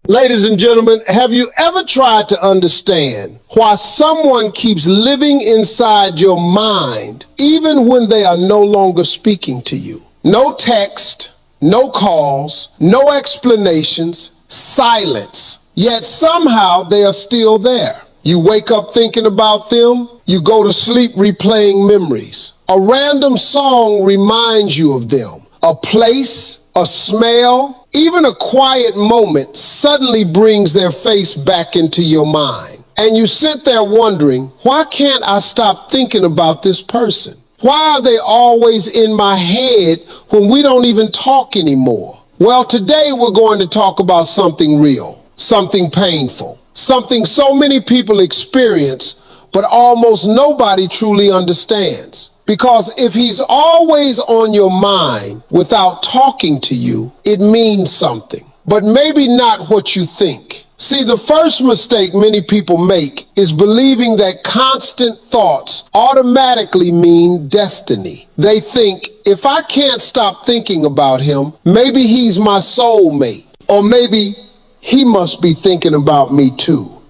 Ladies and gentlemen, have you ever tried to understand why someone keeps living inside your mind even when they are no longer speaking to you? No text, no calls, no explanations, silence. Yet somehow they are still there. You wake up thinking about them, you go to sleep replaying memories. A random song reminds you of them. A place, a smell, even a quiet moment suddenly brings their face back into your mind. And you sit there wondering, why can't I stop thinking about this person? Why are they always in my head when we don't even talk anymore? Well, today we're going to talk about something real, something painful, something so many people experience, but almost nobody truly understands. Because if he's always on your mind without talking to you, it means something, but maybe not what you think. See, the first mistake many people make is believing that constant thoughts automatically mean destiny. They think, if I can't stop thinking about him, maybe he's my soulmate, or maybe he must be thinking about me too.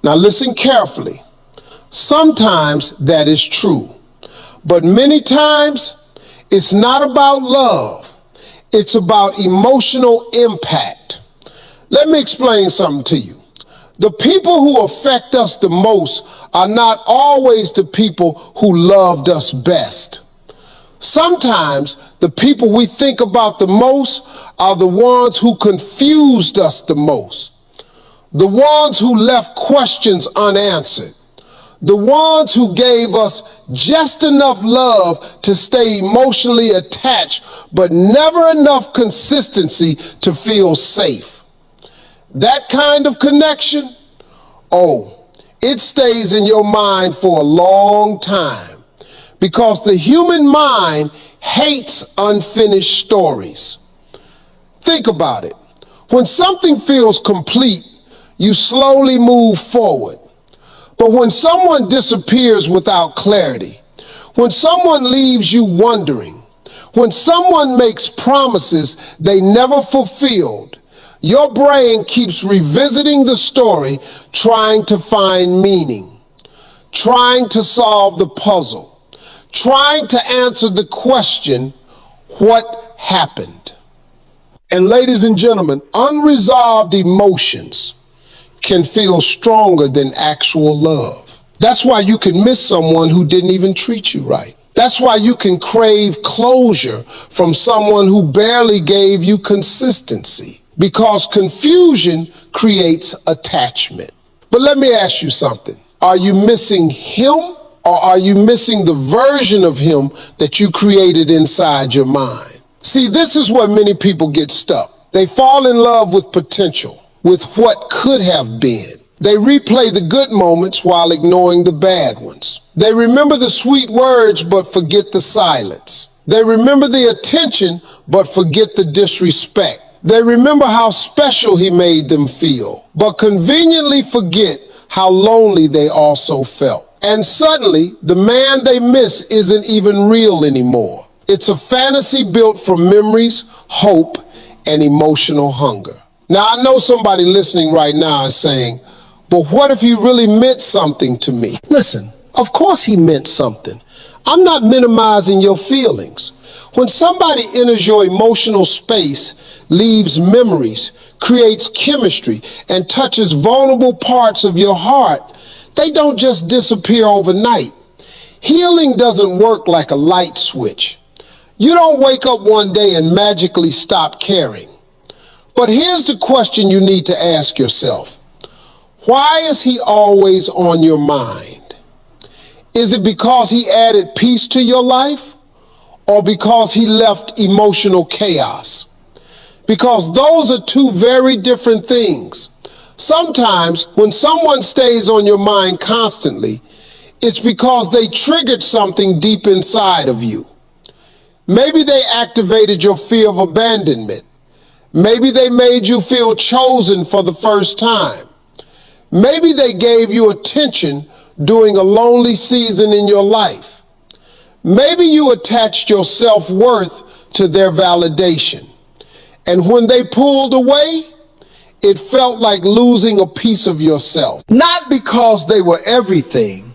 Now listen carefully. Sometimes that is true. But many times, it's not about love. It's about emotional impact. Let me explain something to you. The people who affect us the most are not always the people who loved us best. Sometimes the people we think about the most are the ones who confused us the most. The ones who left questions unanswered. The ones who gave us just enough love to stay emotionally attached, but never enough consistency to feel safe. That kind of connection, it stays in your mind for a long time, because the human mind hates unfinished stories. Think about it. When something feels complete, you slowly move forward. But when someone disappears without clarity, when someone leaves you wondering, when someone makes promises they never fulfilled, your brain keeps revisiting the story, trying to find meaning, trying to solve the puzzle, trying to answer the question, what happened? And ladies and gentlemen, unresolved emotions can feel stronger than actual love. That's why you can miss someone who didn't even treat you right. That's why you can crave closure from someone who barely gave you consistency, because confusion creates attachment. But let me ask you something. Are you missing him, or are you missing the version of him that you created inside your mind? See, this is where many people get stuck. They fall in love with potential, with what could have been. They replay the good moments while ignoring the bad ones. They remember the sweet words but forget the silence. They remember the attention but forget the disrespect. They remember how special he made them feel, but conveniently forget how lonely they also felt. And suddenly, the man they miss isn't even real anymore. It's a fantasy built from memories, hope, and emotional hunger. Now, I know somebody listening right now is saying, but what if he really meant something to me? Listen, of course he meant something. I'm not minimizing your feelings. When somebody enters your emotional space, leaves memories, creates chemistry, and touches vulnerable parts of your heart, they don't just disappear overnight. Healing doesn't work like a light switch. You don't wake up one day and magically stop caring. But here's the question you need to ask yourself. Why is he always on your mind? Is it because he added peace to your life, or because he left emotional chaos? Because those are two very different things. Sometimes when someone stays on your mind constantly, it's because they triggered something deep inside of you. Maybe they activated your fear of abandonment. Maybe they made you feel chosen for the first time. Maybe they gave you attention during a lonely season in your life. Maybe you attached your self-worth to their validation. And when they pulled away, it felt like losing a piece of yourself. Not because they were everything,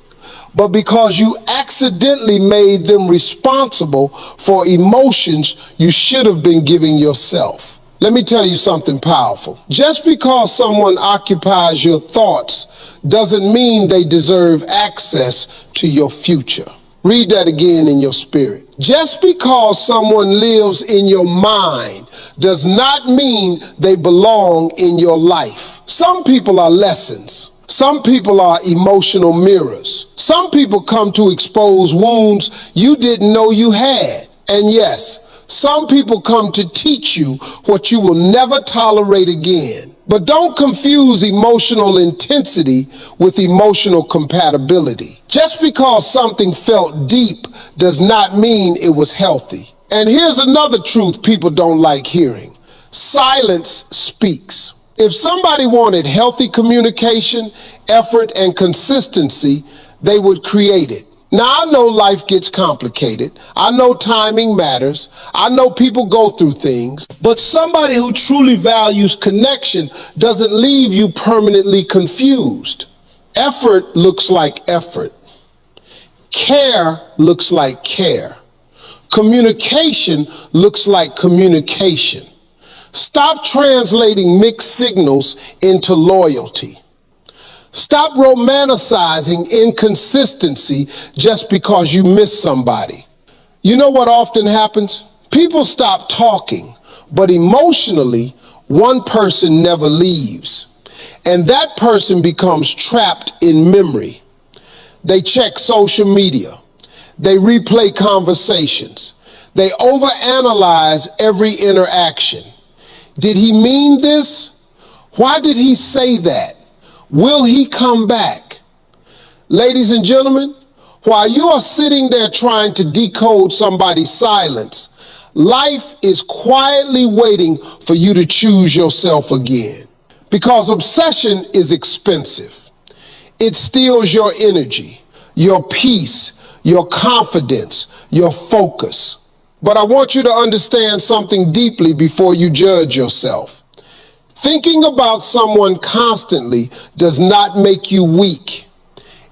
but because you accidentally made them responsible for emotions you should have been giving yourself. Let me tell you something powerful. Just because someone occupies your thoughts doesn't mean they deserve access to your future. Read that again in your spirit. Just because someone lives in your mind does not mean they belong in your life. Some people are lessons. Some people are emotional mirrors. Some people come to expose wounds you didn't know you had. And yes, some people come to teach you what you will never tolerate again. But don't confuse emotional intensity with emotional compatibility. Just because something felt deep does not mean it was healthy. And here's another truth people don't like hearing. Silence speaks. If somebody wanted healthy communication, effort, and consistency, they would create it. Now, I know life gets complicated. I know timing matters. I know people go through things. But somebody who truly values connection doesn't leave you permanently confused. Effort looks like effort. Care looks like care. Communication looks like communication. Stop translating mixed signals into loyalty. Stop romanticizing inconsistency just because you miss somebody. You know what often happens? People stop talking, but emotionally, one person never leaves. And that person becomes trapped in memory. They check social media. They replay conversations. They overanalyze every interaction. Did he mean this? Why did he say that? Will he come back? Ladies and gentlemen, while you are sitting there trying to decode somebody's silence, life is quietly waiting for you to choose yourself again. Because obsession is expensive. It steals your energy, your peace, your confidence, your focus. But I want you to understand something deeply before you judge yourself. Thinking about someone constantly does not make you weak.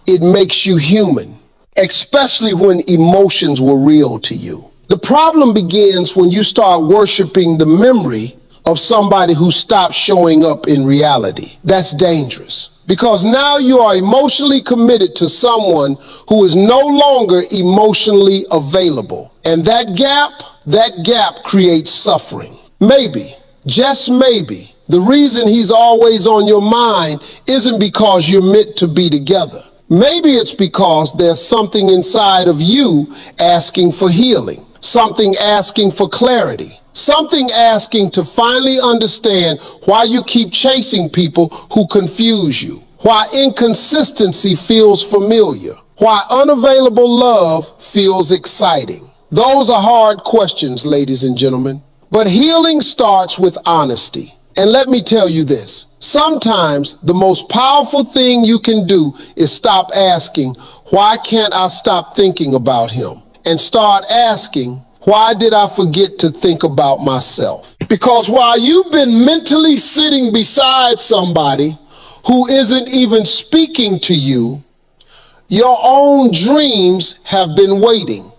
It makes you human, especially when emotions were real to you. The problem begins when you start worshiping the memory of somebody who stopped showing up in reality. That's dangerous because now you are emotionally committed to someone who is no longer emotionally available. And that gap creates suffering. Maybe, just maybe, the reason he's always on your mind isn't because you're meant to be together. Maybe it's because there's something inside of you asking for healing, something asking for clarity, something asking to finally understand why you keep chasing people who confuse you, why inconsistency feels familiar, why unavailable love feels exciting. Those are hard questions, ladies and gentlemen. But healing starts with honesty. And let me tell you this, sometimes the most powerful thing you can do is stop asking, why can't I stop thinking about him? And start asking, why did I forget to think about myself? Because while you've been mentally sitting beside somebody who isn't even speaking to you, your own dreams have been waiting.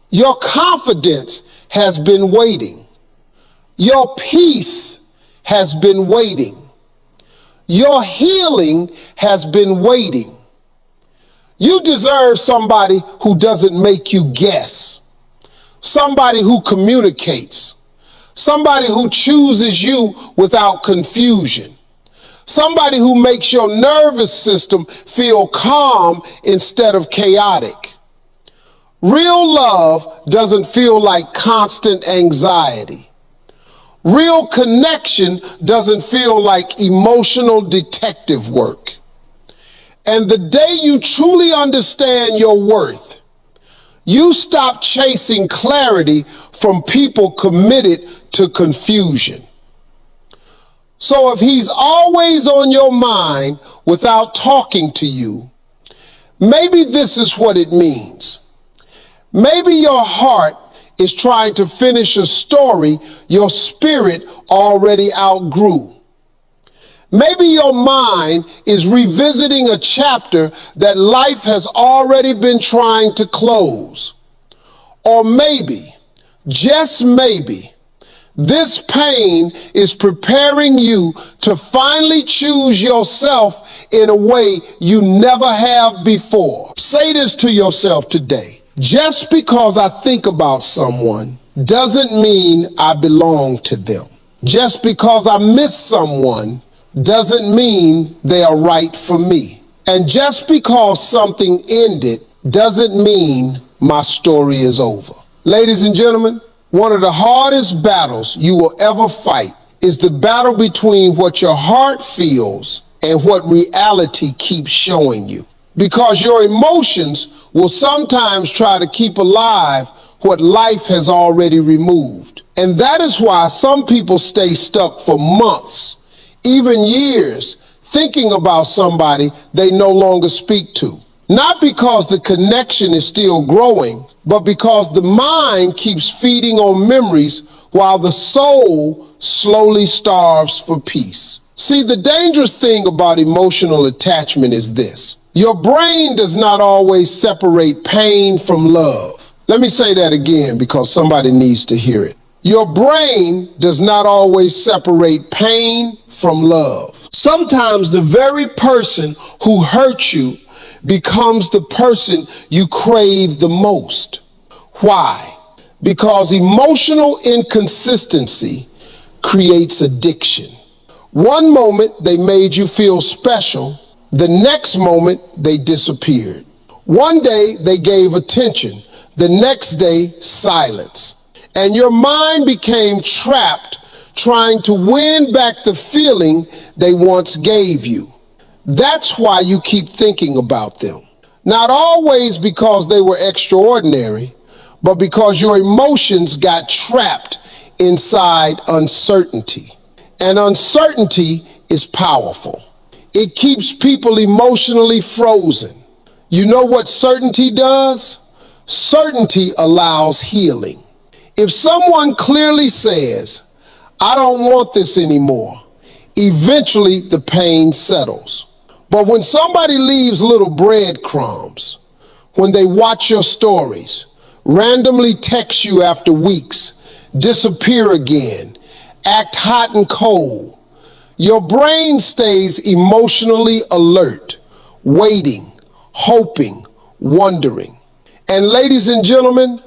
Your confidence has been waiting. Your peace has been waiting. Your healing has been waiting. You deserve somebody who doesn't make you guess. Somebody who communicates. Somebody who chooses you without confusion. Somebody who makes your nervous system feel calm instead of chaotic. Real love doesn't feel like constant anxiety. Real connection doesn't feel like emotional detective work. And the day you truly understand your worth, you stop chasing clarity from people committed to confusion. So if he's always on your mind without talking to you, maybe this is what it means. Maybe your heart is trying to finish a story your spirit already outgrew. Maybe your mind is revisiting a chapter that life has already been trying to close. Or maybe, just maybe, this pain is preparing you to finally choose yourself in a way you never have before. Say this to yourself today. Just because I think about someone doesn't mean I belong to them. Just because I miss someone doesn't mean they are right for me. And just because something ended doesn't mean my story is over. Ladies and gentlemen, one of the hardest battles you will ever fight is the battle between what your heart feels and what reality keeps showing you. Because your emotions will sometimes try to keep alive what life has already removed. And that is why some people stay stuck for months, even years, thinking about somebody they no longer speak to. Not because the connection is still growing, but because the mind keeps feeding on memories while the soul slowly starves for peace. See, the dangerous thing about emotional attachment is this. Your brain does not always separate pain from love. Let me say that again because somebody needs to hear it. Your brain does not always separate pain from love. Sometimes the very person who hurt you becomes the person you crave the most. Why? Because emotional inconsistency creates addiction. One moment they made you feel special, the next moment they disappeared. One day they gave attention, the next day silence. And your mind became trapped trying to win back the feeling they once gave you. That's why you keep thinking about them. Not always because they were extraordinary, but because your emotions got trapped inside uncertainty. And uncertainty is powerful. It keeps people emotionally frozen. You know what certainty does? Certainty allows healing. If someone clearly says, I don't want this anymore, eventually the pain settles. But when somebody leaves little breadcrumbs, when they watch your stories, randomly text you after weeks, disappear again, act hot and cold, your brain stays emotionally alert, waiting, hoping, wondering. And ladies and gentlemen,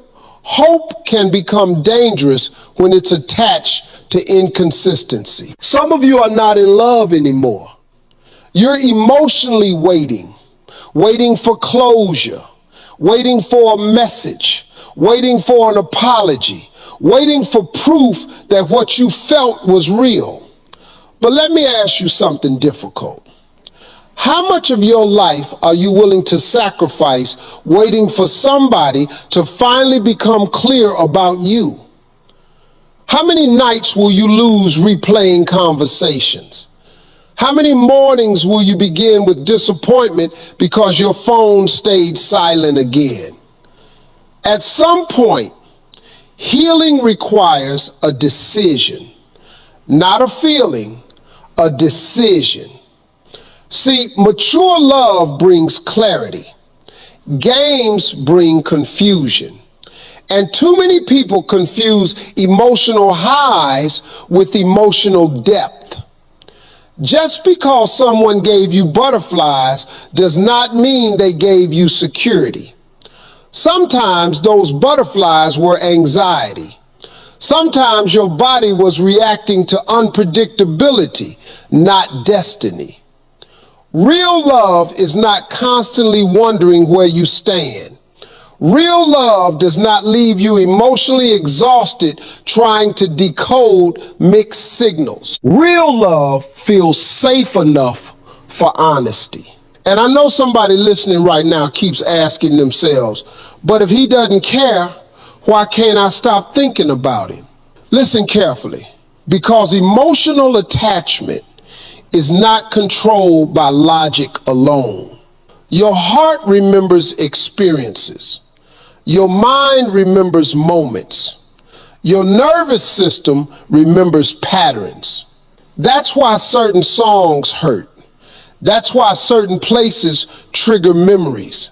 hope can become dangerous when it's attached to inconsistency. Some of you are not in love anymore. You're emotionally waiting for closure, waiting for a message, waiting for an apology, waiting for proof that what you felt was real. But let me ask you something difficult. How much of your life are you willing to sacrifice waiting for somebody to finally become clear about you? How many nights will you lose replaying conversations? How many mornings will you begin with disappointment because your phone stayed silent again? At some point, healing requires a decision, not a feeling, a decision. See, mature love brings clarity. Games bring confusion. And too many people confuse emotional highs with emotional depth. Just because someone gave you butterflies does not mean they gave you security. Sometimes those butterflies were anxiety. Sometimes your body was reacting to unpredictability, not destiny. Real love is not constantly wondering where you stand. Real love does not leave you emotionally exhausted trying to decode mixed signals. Real love feels safe enough for honesty. And I know somebody listening right now keeps asking themselves, but if he doesn't care, why can't I stop thinking about him? Listen carefully, because emotional attachment is not controlled by logic alone. Your heart remembers experiences. Your mind remembers moments. Your nervous system remembers patterns. That's why certain songs hurt. That's why certain places trigger memories.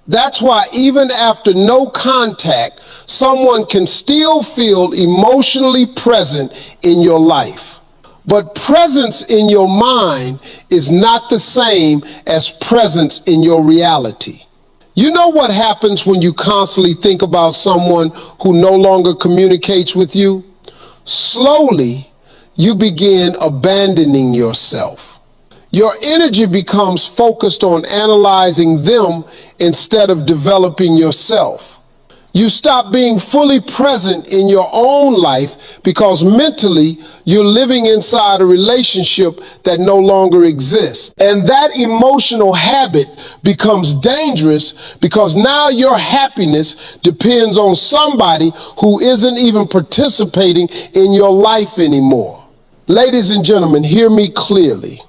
That's why even after no contact, someone can still feel emotionally present in your life. But presence in your mind is not the same as presence in your reality. You know what happens when you constantly think about someone who no longer communicates with you? Slowly, you begin abandoning yourself. Your energy becomes focused on analyzing them instead of developing yourself. You stop being fully present in your own life because mentally you're living inside a relationship that no longer exists. And that emotional habit becomes dangerous because now your happiness depends on somebody who isn't even participating in your life anymore. Ladies and gentlemen, hear me clearly.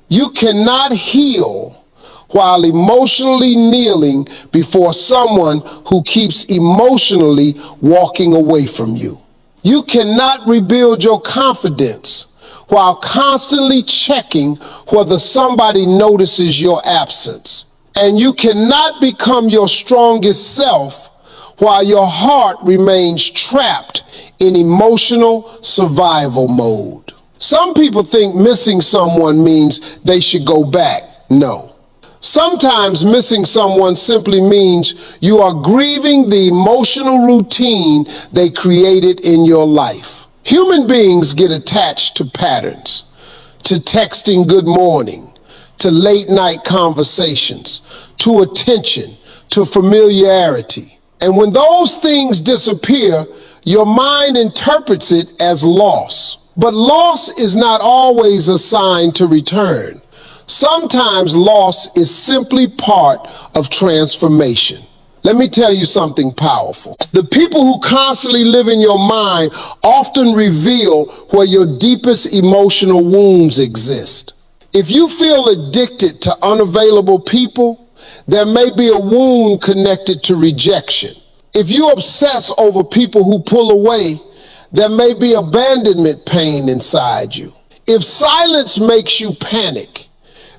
You cannot heal while emotionally kneeling before someone who keeps emotionally walking away from you. You cannot rebuild your confidence while constantly checking whether somebody notices your absence. And you cannot become your strongest self while your heart remains trapped in emotional survival mode. Some people think missing someone means they should go back. No. Sometimes missing someone simply means you are grieving the emotional routine they created in your life. Human beings get attached to patterns, to texting good morning, to late night conversations, to attention, to familiarity. And when those things disappear, your mind interprets it as loss. But loss is not always a sign to return. Sometimes loss is simply part of transformation. Let me tell you something powerful. The people who constantly live in your mind often reveal where your deepest emotional wounds exist. If you feel addicted to unavailable people, there may be a wound connected to rejection. If you obsess over people who pull away, there may be abandonment pain inside you. If silence makes you panic,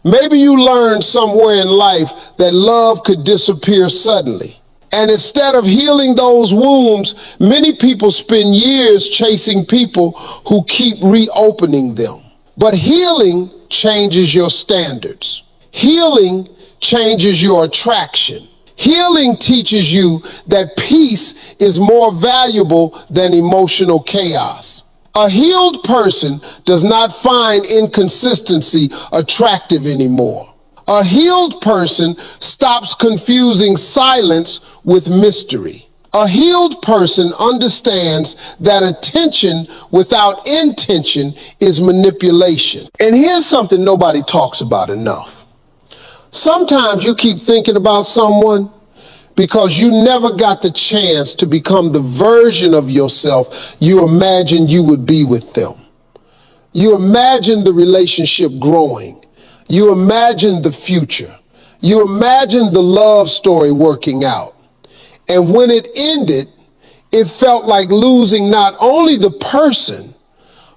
maybe you learned somewhere in life that love could disappear suddenly. And instead of healing those wounds, many people spend years chasing people who keep reopening them. But healing changes your standards. Healing changes your attraction. Healing teaches you that peace is more valuable than emotional chaos. A healed person does not find inconsistency attractive anymore. A healed person stops confusing silence with mystery. A healed person understands that attention without intention is manipulation. And here's something nobody talks about enough. Sometimes you keep thinking about someone because you never got the chance to become the version of yourself you imagined you would be with them. You imagine the relationship growing. You imagine the future. You imagine the love story working out. And when it ended, it felt like losing not only the person,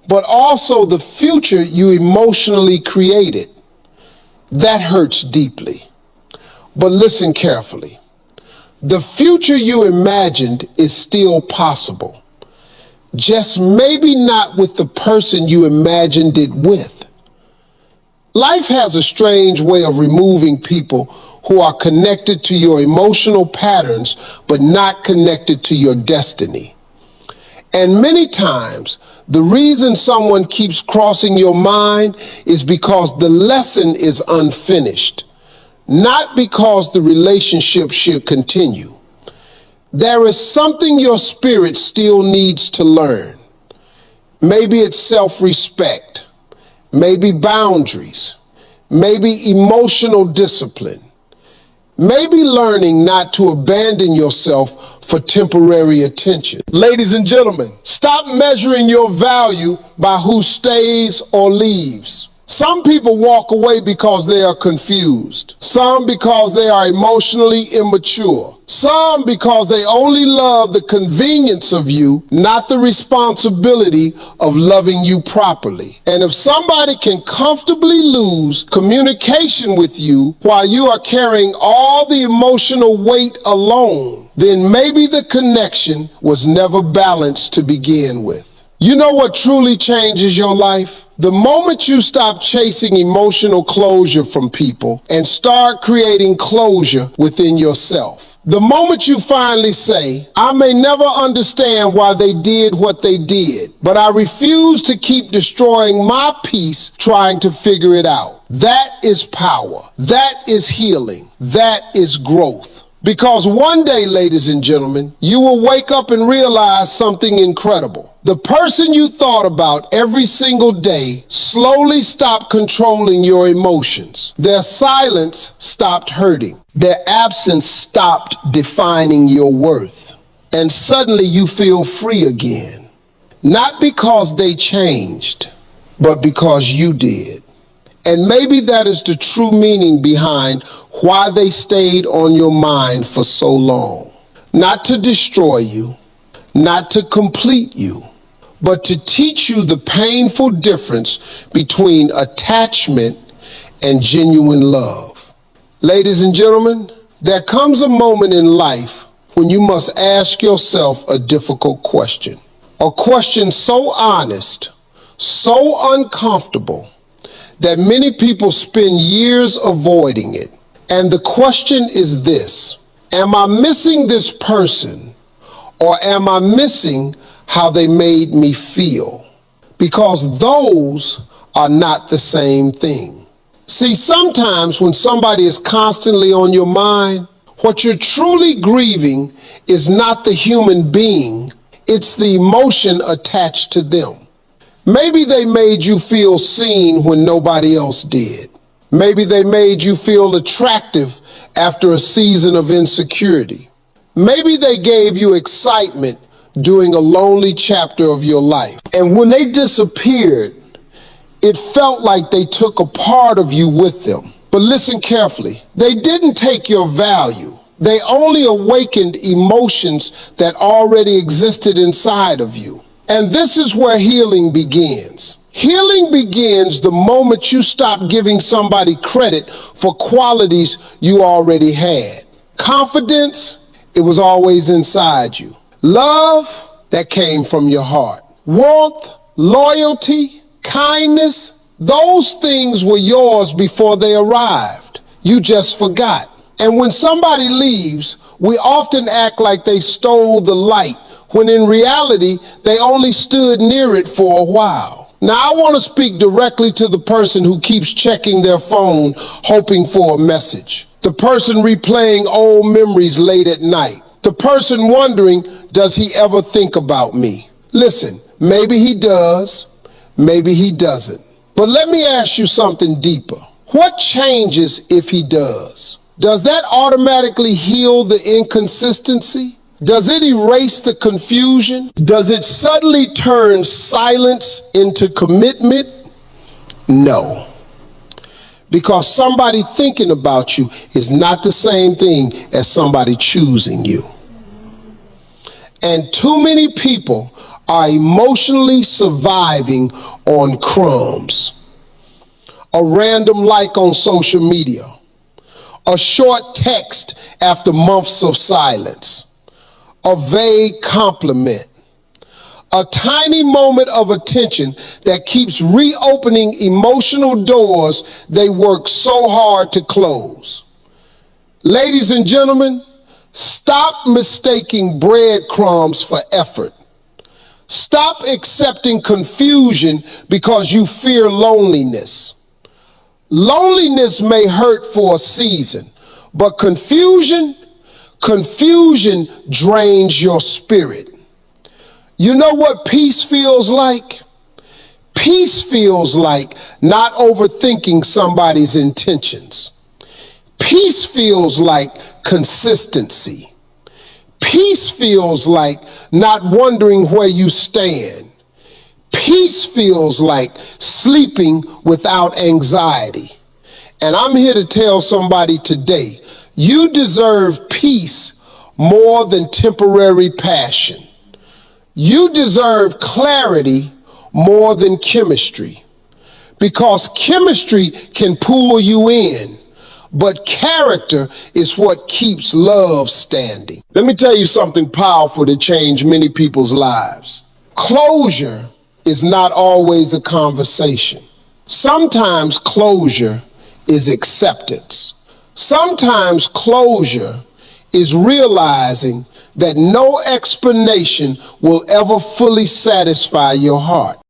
but also the future you emotionally created. That hurts deeply. But listen carefully. The future you imagined is still possible. Just maybe not with the person you imagined it with. Life has a strange way of removing people who are connected to your emotional patterns, but not connected to your destiny. And many times, the reason someone keeps crossing your mind is because the lesson is unfinished, not because the relationship should continue. There is something your spirit still needs to learn. Maybe it's self-respect, maybe boundaries, maybe emotional discipline, maybe learning not to abandon yourself for temporary attention. Ladies and gentlemen, stop measuring your value by who stays or leaves. Some people walk away because they are confused. Some because they are emotionally immature. Some because they only love the convenience of you, not the responsibility of loving you properly. And if somebody can comfortably lose communication with you while you are carrying all the emotional weight alone, then maybe the connection was never balanced to begin with. You know what truly changes your life? The moment you stop chasing emotional closure from people and start creating closure within yourself. The moment you finally say, I may never understand why they did what they did, but I refuse to keep destroying my peace trying to figure it out. That is power. That is healing. That is growth. Because one day, ladies and gentlemen, you will wake up and realize something incredible. The person you thought about every single day slowly stopped controlling your emotions. Their silence stopped hurting. Their absence stopped defining your worth. And suddenly you feel free again. Not because they changed, but because you did. And maybe that is the true meaning behind why they stayed on your mind for so long. Not to destroy you, not to complete you, but to teach you the painful difference between attachment and genuine love. Ladies and gentlemen, there comes a moment in life when you must ask yourself a difficult question. A question so honest, so uncomfortable, that many people spend years avoiding it. And the question is this: am I missing this person, or am I missing how they made me feel? Because those are not the same thing. See, sometimes when somebody is constantly on your mind, what you're truly grieving is not the human being, it's the emotion attached to them. Maybe they made you feel seen when nobody else did. Maybe they made you feel attractive after a season of insecurity. Maybe they gave you excitement during a lonely chapter of your life. And when they disappeared, it felt like they took a part of you with them. But listen carefully, they didn't take your value. They only awakened emotions that already existed inside of you. And this is where healing begins. Healing begins the moment you stop giving somebody credit for qualities you already had. Confidence, it was always inside you. Love, that came from your heart. Warmth, loyalty, kindness, those things were yours before they arrived. You just forgot. And when somebody leaves, we often act like they stole the light, when in reality, they only stood near it for a while. Now, I want to speak directly to the person who keeps checking their phone, hoping for a message. The person replaying old memories late at night. The person wondering, does he ever think about me? Listen, maybe he does, maybe he doesn't. But let me ask you something deeper. What changes if he does? Does that automatically heal the inconsistency? Does it erase the confusion? Does it suddenly turn silence into commitment? No. Because somebody thinking about you is not the same thing as somebody choosing you. And too many people are emotionally surviving on crumbs. A random like on social media. A short text after months of silence. A vague compliment, a tiny moment of attention that keeps reopening emotional doors they work so hard to close. Ladies and gentlemen, stop mistaking breadcrumbs for effort. Stop accepting confusion because you fear loneliness. Loneliness may hurt for a season, but confusion drains your spirit. You know what peace feels like? Peace feels like not overthinking somebody's intentions. Peace feels like consistency. Peace feels like not wondering where you stand. Peace feels like sleeping without anxiety. And I'm here to tell somebody today, you deserve peace more than temporary passion. You deserve clarity more than chemistry, because chemistry can pull you in, but character is what keeps love standing. Let me tell you something powerful to change many people's lives. Closure is not always a conversation. Sometimes closure is acceptance. Sometimes closure is realizing that no explanation will ever fully satisfy your heart.